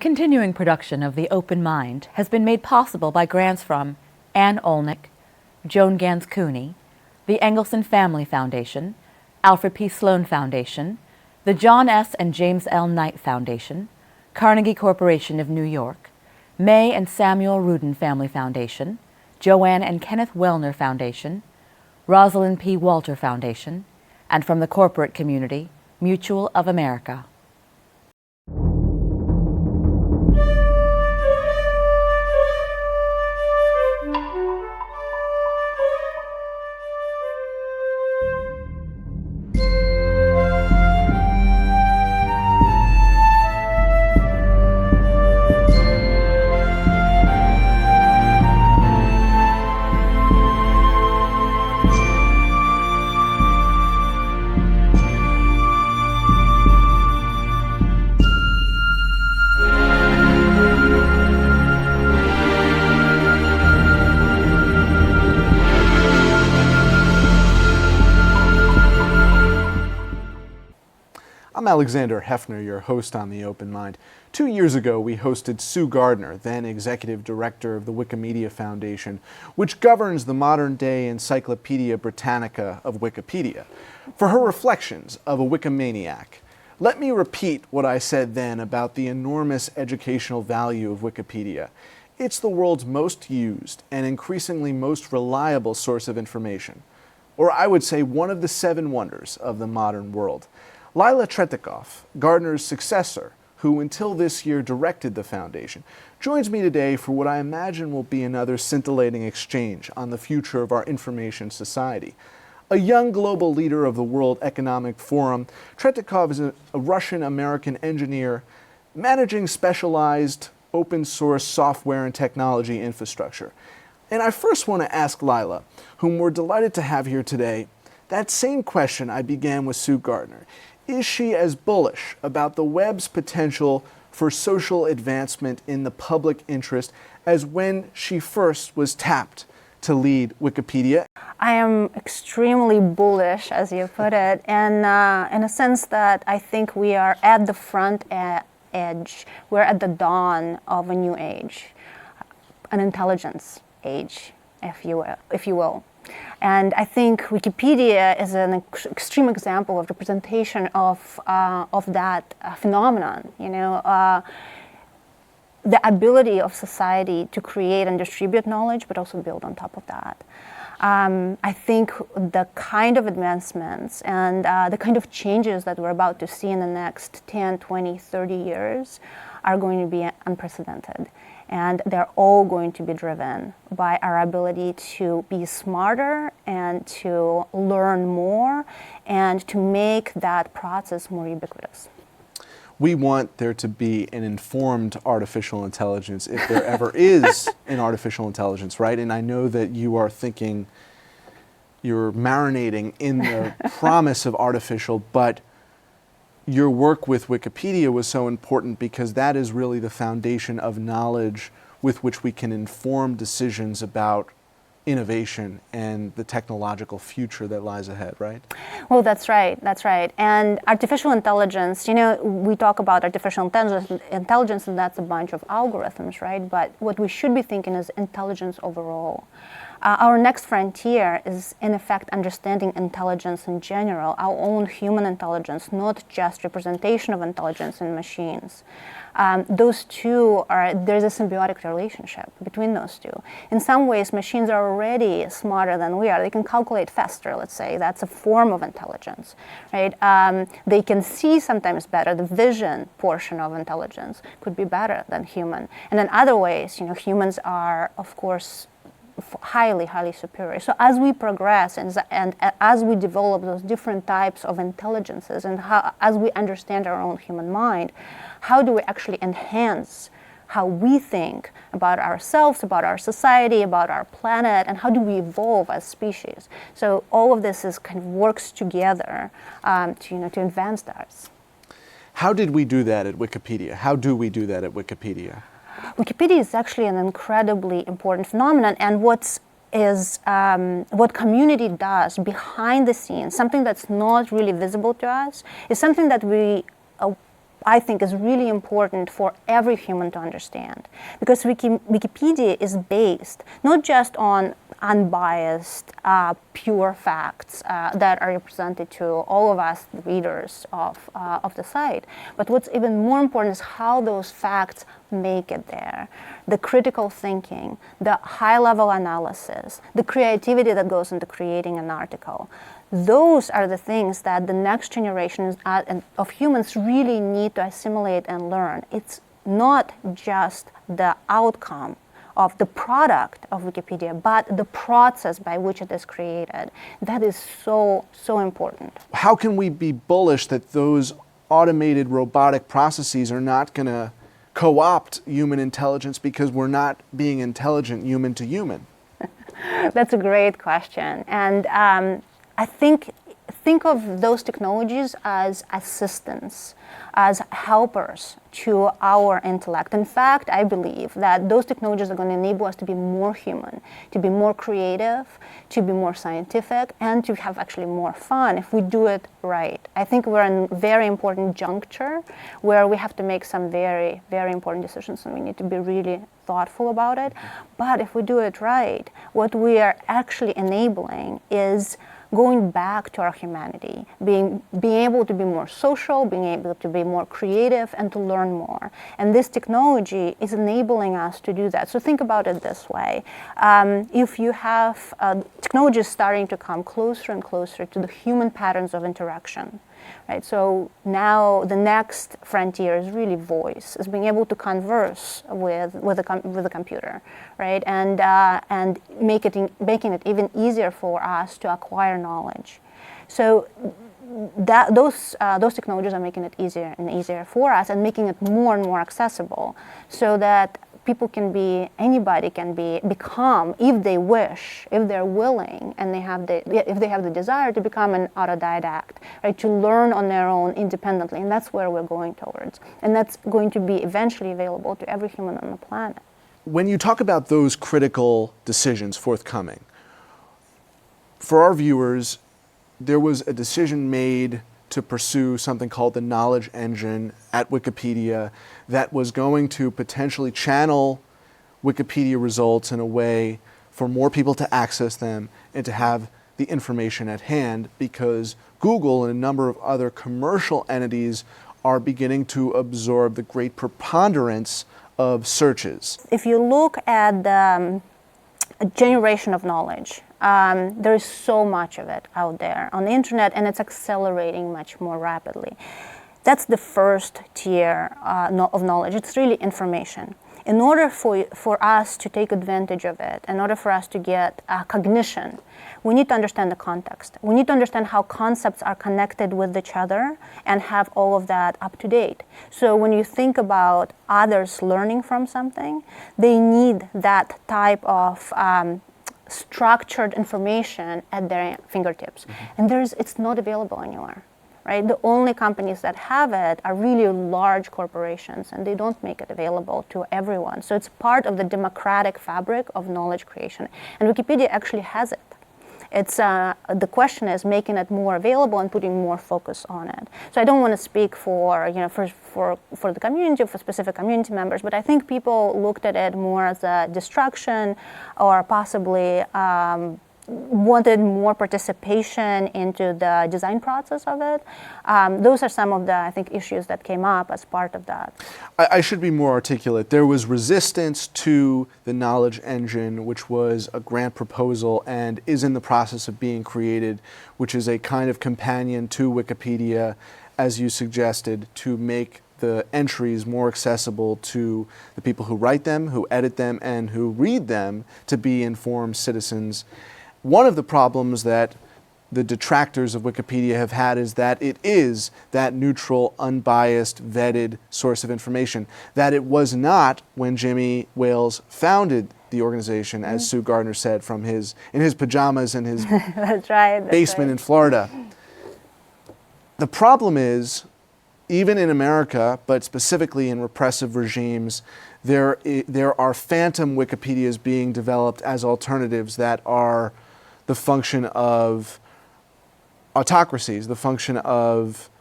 Continuing production of The Open Mind has been made possible by grants from Ann Olnick, Joan Gans Cooney, the Engelson Family Foundation, Alfred P. Sloan Foundation, the John S. and James L. Knight Foundation, Carnegie Corporation of New York, May and Samuel Rudin Family Foundation, Joanne and Kenneth Wellner Foundation, Rosalind P. Walter Foundation, and from the corporate community, Mutual of America. I'm Alexander Hefner, your host on The Open Mind. 2 years ago, we hosted Sue Gardner, then Executive Director of the Wikimedia Foundation, which governs the modern-day Encyclopedia Britannica of Wikipedia, for her reflections of a Wikimaniac. Let me repeat what I said then about the enormous educational value of Wikipedia. It's the world's most used and increasingly most reliable source of information, or I would say one of the 7 wonders of the modern world. Lila Tretikov, Gardner's successor, who until this year directed the foundation, joins me today for what I imagine will be another scintillating exchange on the future of our information society. A young global leader of the World Economic Forum, Tretikov is a Russian-American engineer managing specialized open-source software and technology infrastructure. And I first want to ask Lila, whom we're delighted to have here today, that same question I began with Sue Gardner. Is she as bullish about the web's potential for social advancement in the public interest as when she first was tapped to lead Wikipedia? I am extremely bullish, as you put it, and in a sense that I think we are at the front edge. We're at the dawn of a new age, an intelligence age, if you will. And I think Wikipedia is an extreme example of representation of that phenomenon. The ability of society to create and distribute knowledge, but also build on top of that. I think the kind of advancements and the kind of changes that we're about to see in the next 10, 20, 30 years are going to be unprecedented. And they're all going to be driven by our ability to be smarter and to learn more and to make that process more ubiquitous. We want there to be an informed artificial intelligence, if there ever is an artificial intelligence, right? And I know that you are thinking, you're marinating in the promise of artificial, but your work with Wikipedia was so important because that is really the foundation of knowledge with which we can inform decisions about innovation and the technological future that lies ahead, right? Well, that's right. And artificial intelligence, we talk about artificial intelligence and that's a bunch of algorithms, right? But what we should be thinking is intelligence overall. Our next frontier is, in effect, understanding intelligence in general, our own human intelligence, not just representation of intelligence in machines. There's a symbiotic relationship between those two. In some ways, machines are already smarter than we are. They can calculate faster, let's say. That's a form of intelligence, right? They can see sometimes better. The vision portion of intelligence could be better than human. And in other ways, humans are, of course, highly, highly superior. So as we progress and as we develop those different types of intelligences and as we understand our own human mind, how do we actually enhance how we think about ourselves, about our society, about our planet, and how do we evolve as species? So all of this kind of works together to advance that. How did we do that at Wikipedia? How do we do that at Wikipedia? Wikipedia is actually an incredibly important phenomenon, and what community does behind the scenes, something that's not really visible to us, is something that we I think is really important for every human to understand, because Wikipedia is based not just on unbiased, pure facts that are represented to all of us, the readers of the site, but what's even more important is how those facts make it there. The critical thinking, the high-level analysis, the creativity that goes into creating an article. Those are the things that the next generation of humans really need to assimilate and learn. It's not just the outcome of the product of Wikipedia, but the process by which it is created. That is so, so important. How can we be bullish that those automated robotic processes are not going to co-opt human intelligence because we're not being intelligent human to human? That's a great question. And I think of those technologies as assistants, as helpers to our intellect. In fact, I believe that those technologies are going to enable us to be more human, to be more creative, to be more scientific, and to have actually more fun if we do it right. I think we're in a very important juncture where we have to make some very, very important decisions, and we need to be really thoughtful about it. But if we do it right, what we are actually enabling is going back to our humanity, being able to be more social, being able to be more creative, and to learn more. And this technology is enabling us to do that. So think about it this way. If you have technology is starting to come closer and closer to the human patterns of interaction, right? So now the next frontier is really voice, is being able to converse with a computer, right? And making it even easier for us to acquire knowledge. So those technologies are making it easier and easier for us, and making it more and more accessible, so that anybody can become, if they wish, if they're willing, and if they have the desire to become an autodidact, right, to learn on their own independently, and that's where we're going towards, and that's going to be eventually available to every human on the planet. When you talk about those critical decisions forthcoming, for our viewers, there was a decision made to pursue something called the Knowledge Engine at Wikipedia that was going to potentially channel Wikipedia results in a way for more people to access them and to have the information at hand, because Google and a number of other commercial entities are beginning to absorb the great preponderance of searches. If you look at the generation of knowledge, there is so much of it out there on the internet, and it's accelerating much more rapidly. That's the first tier of knowledge. It's really information. In order for us to take advantage of it, in order for us to get cognition, we need to understand the context. We need to understand how concepts are connected with each other and have all of that up to date. So when you think about others learning from something, they need that type of structured information at their fingertips. And it's not available anywhere. Right? The only companies that have it are really large corporations, and they don't make it available to everyone. So it's part of the democratic fabric of knowledge creation. And Wikipedia actually has it. It's the question is making it more available and putting more focus on it. So I don't want to speak for the community, for specific community members, but I think people looked at it more as a distraction, or possibly wanted more participation into the design process of it. Those are some of the, I think, issues that came up as part of that. I should be more articulate. There was resistance to the Knowledge Engine, which was a grant proposal and is in the process of being created, which is a kind of companion to Wikipedia, as you suggested, to make the entries more accessible to the people who write them, who edit them, and who read them, to be informed citizens. One of the problems that the detractors of Wikipedia have had is that it is that neutral, unbiased, vetted source of information, that it was not when Jimmy Wales founded the organization, as Sue Gardner said, in his pajamas in his basement in Florida. The problem is, even in America, but specifically in repressive regimes, there are phantom Wikipedias being developed as alternatives that are the function of autocracies, the function of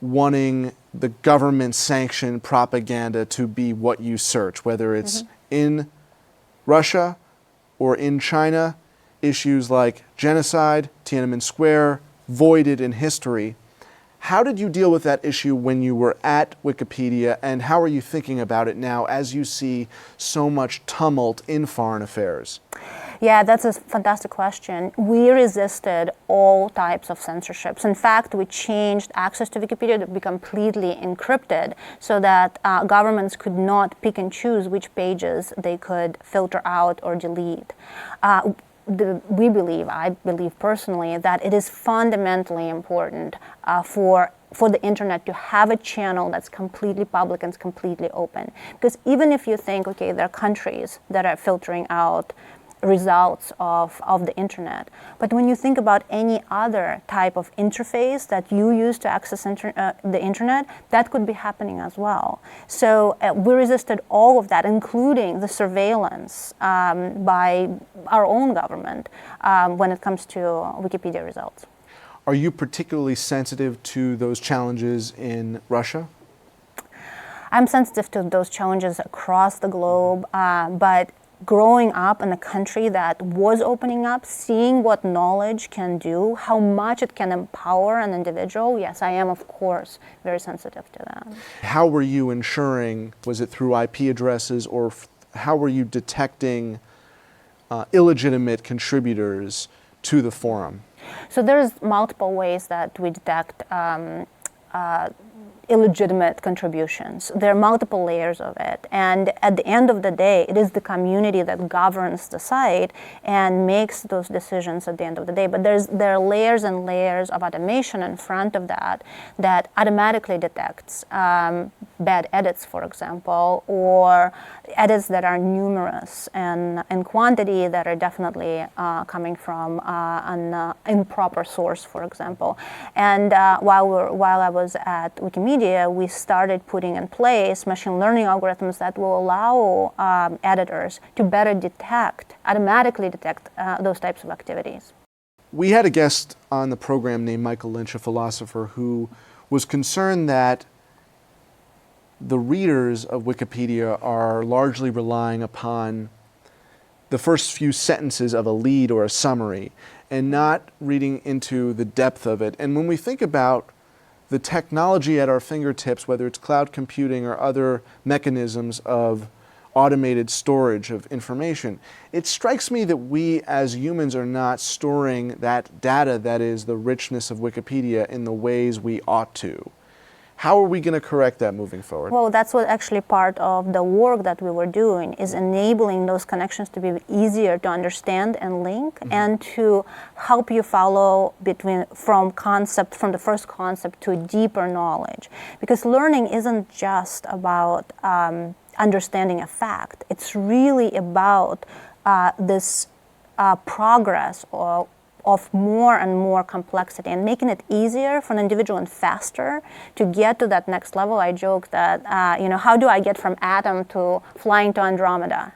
wanting the government-sanctioned propaganda to be what you search, whether it's in Russia or in China, issues like genocide, Tiananmen Square, voided in history. How did you deal with that issue when you were at Wikipedia, and how are you thinking about it now as you see so much tumult in foreign affairs? Yeah, that's a fantastic question. We resisted all types of censorships. In fact, we changed access to Wikipedia to be completely encrypted so that governments could not pick and choose which pages they could filter out or delete. I believe personally, that it is fundamentally important for the internet to have a channel that's completely public and completely open. Because even if you think, okay, there are countries that are filtering out results of the internet, but when you think about any other type of interface that you use to access the internet, that could be happening as well. So we resisted all of that, including the surveillance by our own government when it comes to Wikipedia results. Are you particularly sensitive to those challenges in Russia? I'm sensitive to those challenges across the globe, but growing up in a country that was opening up, seeing what knowledge can do, how much it can empower an individual, yes, I am, of course, very sensitive to that. How were you ensuring, was it through IP addresses, or how were you detecting illegitimate contributors to the forum? So there's multiple ways that we detect illegitimate contributions. There are multiple layers of it, and at the end of the day, it is the community that governs the site and makes those decisions at the end of the day. But there are layers and layers of automation in front of that that automatically detects bad edits, for example, or edits that are numerous and in quantity that are definitely coming from an improper source, for example. And while I was at Wikimedia, we started putting in place machine learning algorithms that will allow editors to better automatically detect those types of activities. We had a guest on the program named Michael Lynch, a philosopher, who was concerned that the readers of Wikipedia are largely relying upon the first few sentences of a lead or a summary and not reading into the depth of it. And when we think about the technology at our fingertips, whether it's cloud computing or other mechanisms of automated storage of information, it strikes me that we as humans are not storing that data that is the richness of Wikipedia in the ways we ought to. How are we going to correct that moving forward? Well, that's what actually part of the work that we were doing, is enabling those connections to be easier to understand and link, and to help you follow from the first concept to a deeper knowledge. Because learning isn't just about understanding a fact. It's really about this progress of more and more complexity, and making it easier for an individual and faster to get to that next level. I joke that, how do I get from atom to flying to Andromeda?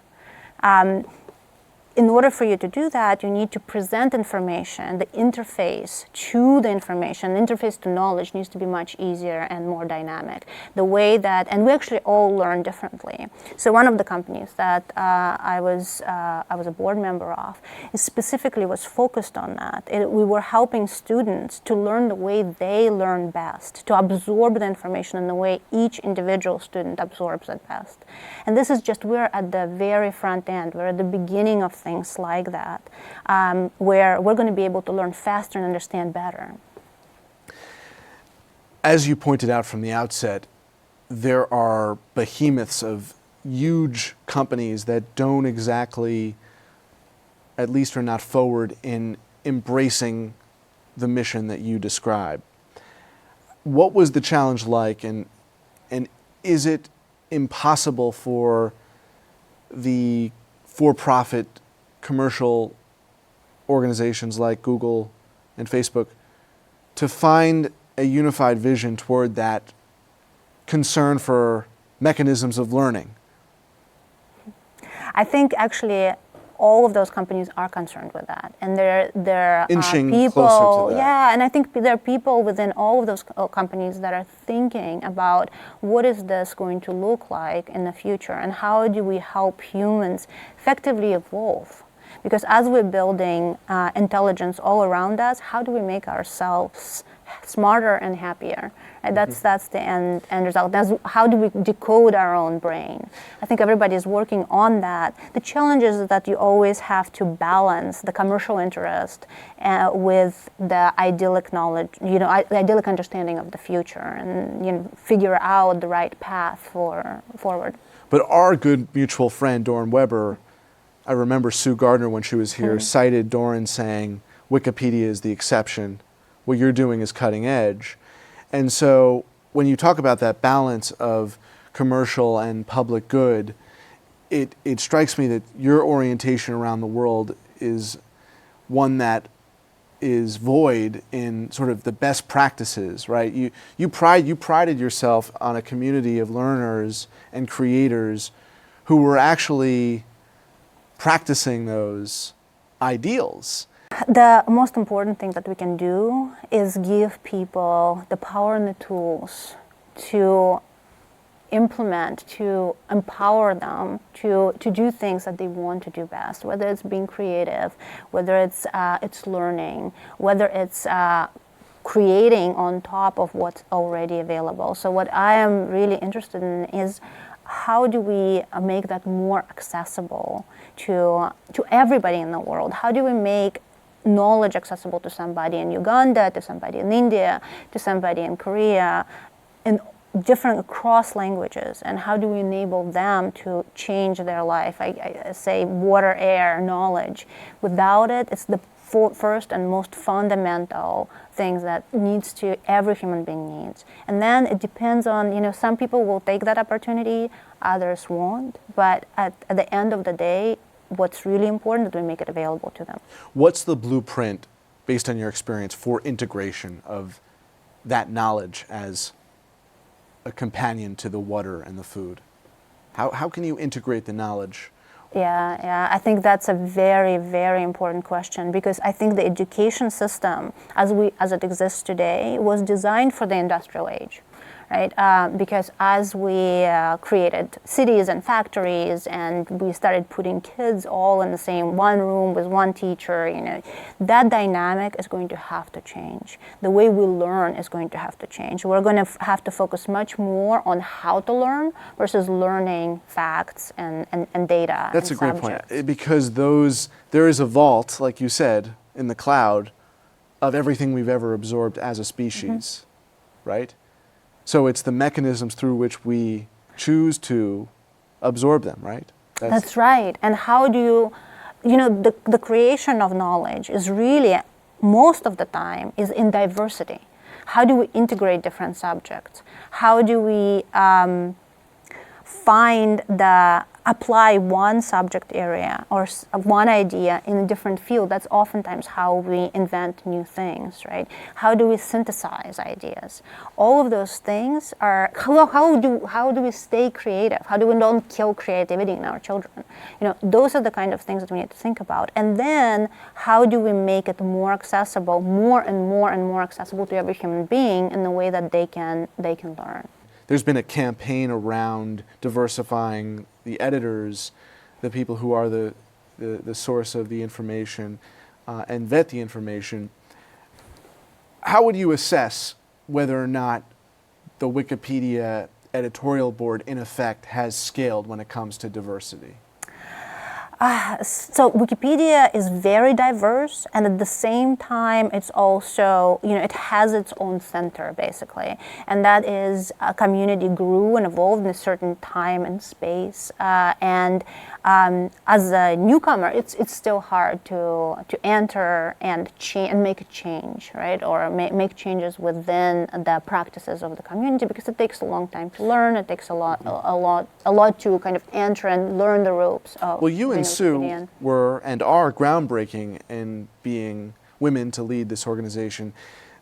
In order for you to do that, you need to present information. The interface to the information, the interface to knowledge needs to be much easier and more dynamic. The way that, and we actually all learn differently. So one of the companies that I was a board member of specifically was focused on that. We were helping students to learn the way they learn best, to absorb the information in the way each individual student absorbs it best. And this is just, we're at the very front end. We're at the beginning of things like that, where we're going to be able to learn faster and understand better. As you pointed out from the outset, there are behemoths of huge companies that don't exactly, at least are not forward in embracing the mission that you describe. What was the challenge like, and is it impossible for the for-profit commercial organizations like Google and Facebook to find a unified vision toward that concern for mechanisms of learning? I think actually all of those companies are concerned with that, and there are Inching people. closer to that. Yeah, and I think there are people within all of those companies that are thinking about what is this going to look like in the future, and how do we help humans effectively evolve? Because as we're building intelligence all around us, how do we make ourselves smarter and happier? And that's the end result. That's how do we decode our own brain? I think everybody's working on that. The challenge is that you always have to balance the commercial interest with the idyllic knowledge, the idyllic understanding of the future, and figure out the right path forward. But our good mutual friend, Doron Weber, I remember Sue Gardner, when she was here, cited Doron saying, Wikipedia is the exception. What you're doing is cutting edge. And so when you talk about that balance of commercial and public good, it strikes me that your orientation around the world is one that is void in sort of the best practices, right? You prided yourself on a community of learners and creators who were actually practicing those ideals. The most important thing that we can do is give people the power and the tools to implement, to empower them to do things that they want to do best, whether it's being creative, whether it's learning, whether it's creating on top of what's already available. So what I am really interested in is how do we make that more accessible to everybody in the world? How do we make knowledge accessible to somebody in Uganda, to somebody in India, to somebody in Korea, in different across languages? And how do we enable them to change their life? I say water, air, knowledge. Without it, it's the first and most fundamental things that every human being needs. And then it depends on, some people will take that opportunity, others won't. But at the end of the day, what's really important is we make it available to them. What's the blueprint, based on your experience, for integration of that knowledge as a companion to the water and the food? How can you integrate the knowledge? Yeah, I think that's a very, very important question, because I think the education system, as it exists today, was designed for the industrial age, right? Because as we created cities and factories, and we started putting kids all in the same one room with one teacher, that dynamic is going to have to change. The way we learn is going to have to change. We're going to have to focus much more on how to learn versus learning facts and data. That's and a great subjects. point, because there is a vault, like you said, in the cloud of everything we've ever absorbed as a species, right? So it's the mechanisms through which we choose to absorb them, right? That's right. And how do the creation of knowledge is really, most of the time, is in diversity. How do we integrate different subjects? How do we apply one subject area or one idea in a different field? That's oftentimes how we invent new things, right? How do we synthesize ideas? All of those things are, how do we stay creative? How do we don't kill creativity in our children? Those are the kind of things that we need to think about. And then how do we make it more accessible, more and more and more accessible to every human being in the way that they can learn? There's been a campaign around diversifying the editors, the people who are the source of the information, and vet the information. How would you assess whether or not the Wikipedia editorial board, in effect, has scaled when it comes to diversity? So Wikipedia is very diverse, and at the same time, it's also, it has its own center, basically. And that is a community grew and evolved in a certain time and space. And as a newcomer, it's still hard to enter and make a change, right? Or make changes within the practices of the community, because it takes a long time to learn. It takes a lot to kind of enter and learn the ropes of. Well, you and Sue were and are groundbreaking in being women to lead this organization.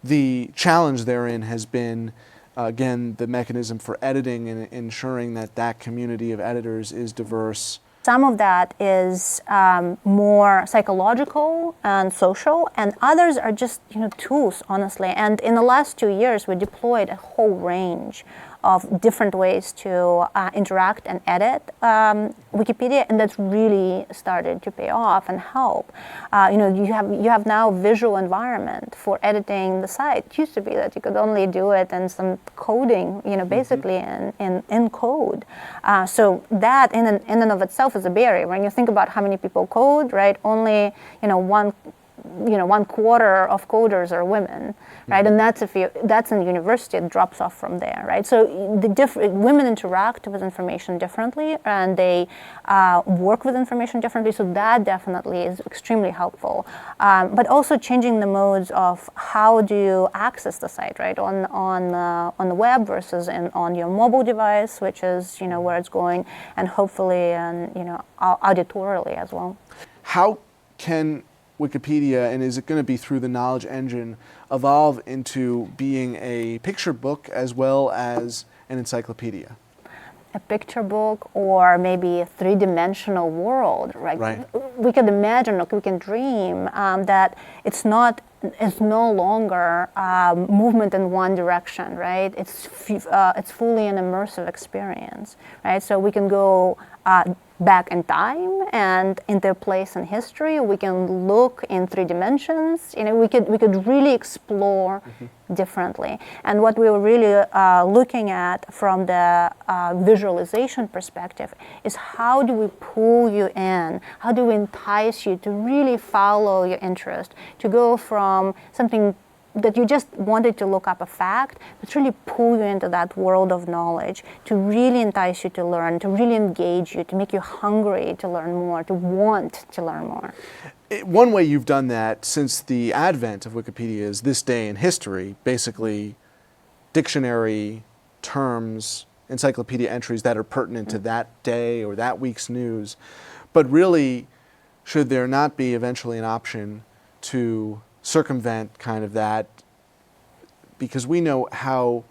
The challenge therein has been, again, the mechanism for editing and ensuring that community of editors is diverse. Some of that is more psychological and social, and others are just tools, honestly. And in the last 2 years, we deployed a whole range of different ways to interact and edit Wikipedia, and that's really started to pay off and help. You have now visual environment for editing the site. It used to be that you could only do it in some coding, basically in code. So that in and of itself is a barrier. When you think about how many people code, right? Only one quarter of coders are women, right? And that's in university, it drops off from there, right? So women interact with information differently, and they work with information differently. So that definitely is extremely helpful. But also changing the modes of how do you access the site, right? On the web versus on your mobile device, which is where it's going, and hopefully auditorially as well. How can Wikipedia, and is it going to be through the Knowledge Engine, evolve into being a picture book as well as an encyclopedia? A picture book, or maybe a three-dimensional world, right? We can imagine, we can dream that it's no longer movement in one direction, right? It's fully an immersive experience, right? So we can go back in time and into a place in history. We can look in 3 dimensions. We could really explore differently. And what we were really looking at from the visualization perspective is how do we pull you in? How do we entice you to really follow your interest, to go from something that you just wanted to look up a fact, but really pull you into that world of knowledge, to really entice you to learn, to really engage you, to make you hungry to learn more, to want to learn more. One way you've done that since the advent of Wikipedia is this day in history, basically dictionary terms, encyclopedia entries that are pertinent to that day or that week's news. But really, should there not be eventually an option to circumvent kind of that, because we know how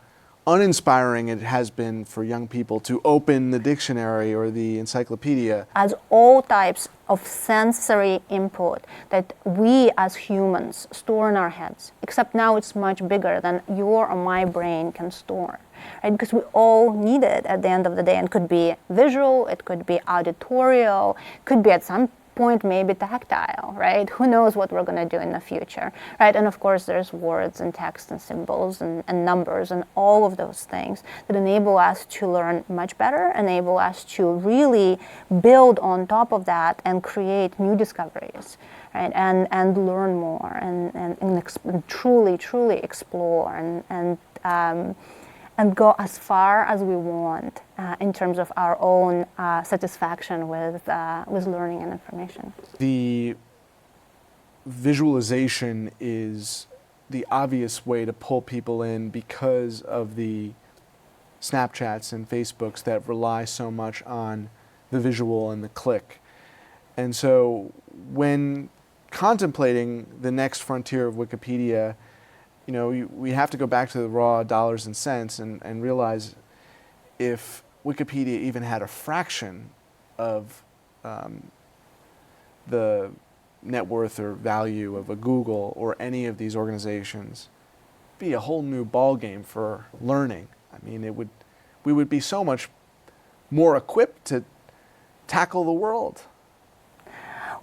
uninspiring it has been for young people to open the dictionary or the encyclopedia. As all types of sensory input that we as humans store in our heads, except now it's much bigger than your or my brain can store, right? Because we all need it at the end of the day, and it could be visual, it could be auditorial, could be at some point maybe tactile, right? Who knows what we're going to do in the future, right? And of course there's words and text and symbols and numbers and all of those things that enable us to learn much better, enable us to really build on top of that and create new discoveries, right? And learn more and truly explore and go as far as we want in terms of our own satisfaction with learning and information. The visualization is the obvious way to pull people in because of the Snapchats and Facebooks that rely so much on the visual and the click. And so when contemplating the next frontier of Wikipedia, we have to go back to the raw dollars and cents and realize if Wikipedia even had a fraction of the net worth or value of a Google or any of these organizations, it'd be a whole new ballgame for learning. I mean, we would be so much more equipped to tackle the world.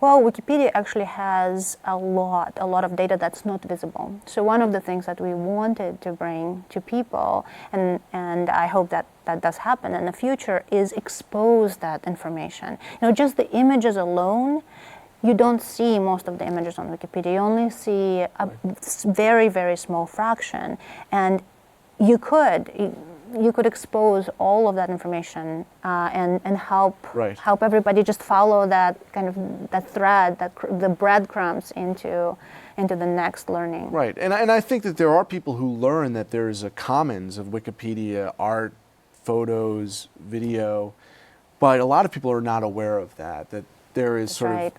Well, Wikipedia actually has a lot of data that's not visible. So one of the things that we wanted to bring to people, and I hope that does happen in the future, is expose that information. Just the images alone, you don't see most of the images on Wikipedia. You only see a very, very small fraction. And you could expose all of that information and help everybody just follow that kind of that thread, the breadcrumbs into the next learning. Right, and I think that there are people who learn that there's a commons of Wikipedia, art, photos, video, but a lot of people are not aware of that there is sort of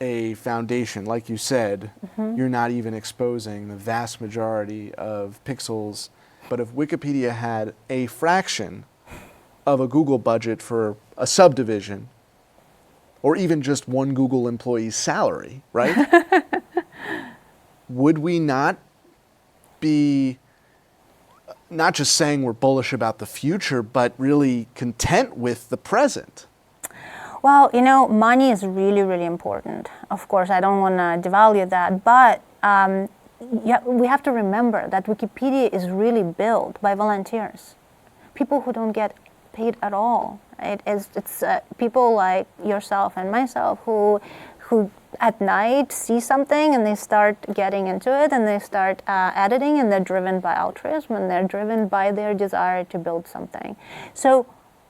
a foundation. Like you said, you're not even exposing the vast majority of pixels. But if Wikipedia had a fraction of a Google budget for a subdivision, or even just one Google employee's salary, right? Would we not be not just saying we're bullish about the future, but really content with the present? Well, money is really, really important. Of course, I don't want to devalue that, but yeah, we have to remember that Wikipedia is really built by volunteers, people who don't get paid at all. Right? It's people like yourself and myself who at night see something and they start getting into it and they start editing, and they're driven by altruism and they're driven by their desire to build something. So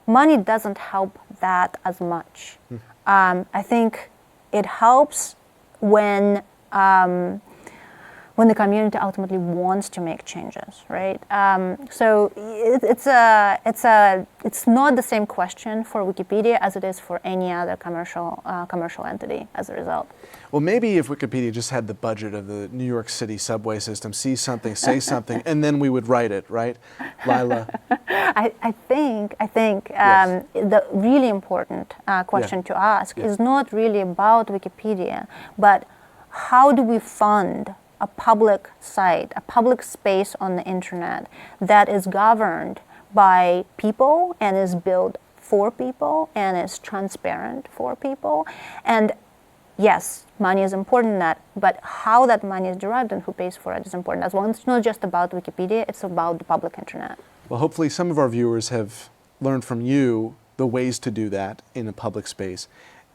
money doesn't help that as much. I think it helps when the community ultimately wants to make changes, right? So it's not the same question for Wikipedia as it is for any other commercial entity. As a result. Well, maybe if Wikipedia just had the budget of the New York City subway system, see something, say something, and then we would write it, right, Lila? I think Yes. the really important question to ask is not really about Wikipedia, but how do we fund a public site, a public space on the internet that is governed by people and is built for people and is transparent for people. And yes, money is important in that, but how that money is derived and who pays for it is important as well. It's not just about Wikipedia, it's about the public internet. Well, hopefully some of our viewers have learned from you the ways to do that in a public space.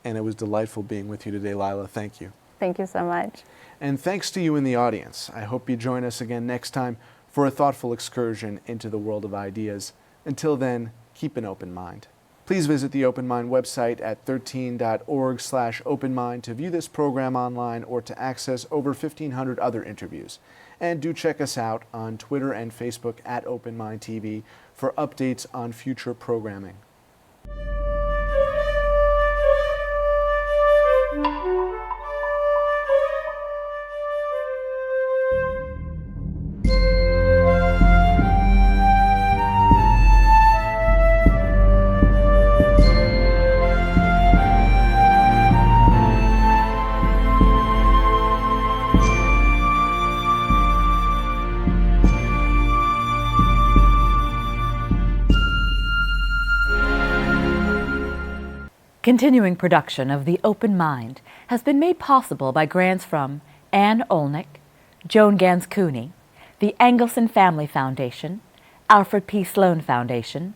And it was delightful being with you today, Lila. Thank you. Thank you so much. And thanks to you in the audience. I hope you join us again next time for a thoughtful excursion into the world of ideas. Until then, keep an open mind. Please visit the Open Mind website at 13.org/openmind to view this program online or to access over 1,500 other interviews. And do check us out on Twitter and Facebook at Open Mind TV for updates on future programming. Continuing production of The Open Mind has been made possible by grants from Anne Olnick, Joan Gans Cooney, the Engelson Family Foundation, Alfred P. Sloan Foundation,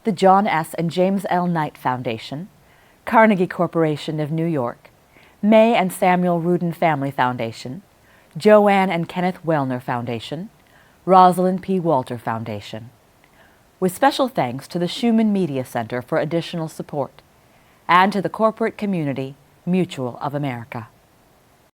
the John S. and James L. Knight Foundation, Carnegie Corporation of New York, May and Samuel Rudin Family Foundation, Joanne and Kenneth Wellner Foundation, Rosalind P. Walter Foundation. With special thanks to the Schumann Media Center for additional support, and to the corporate community Mutual of America.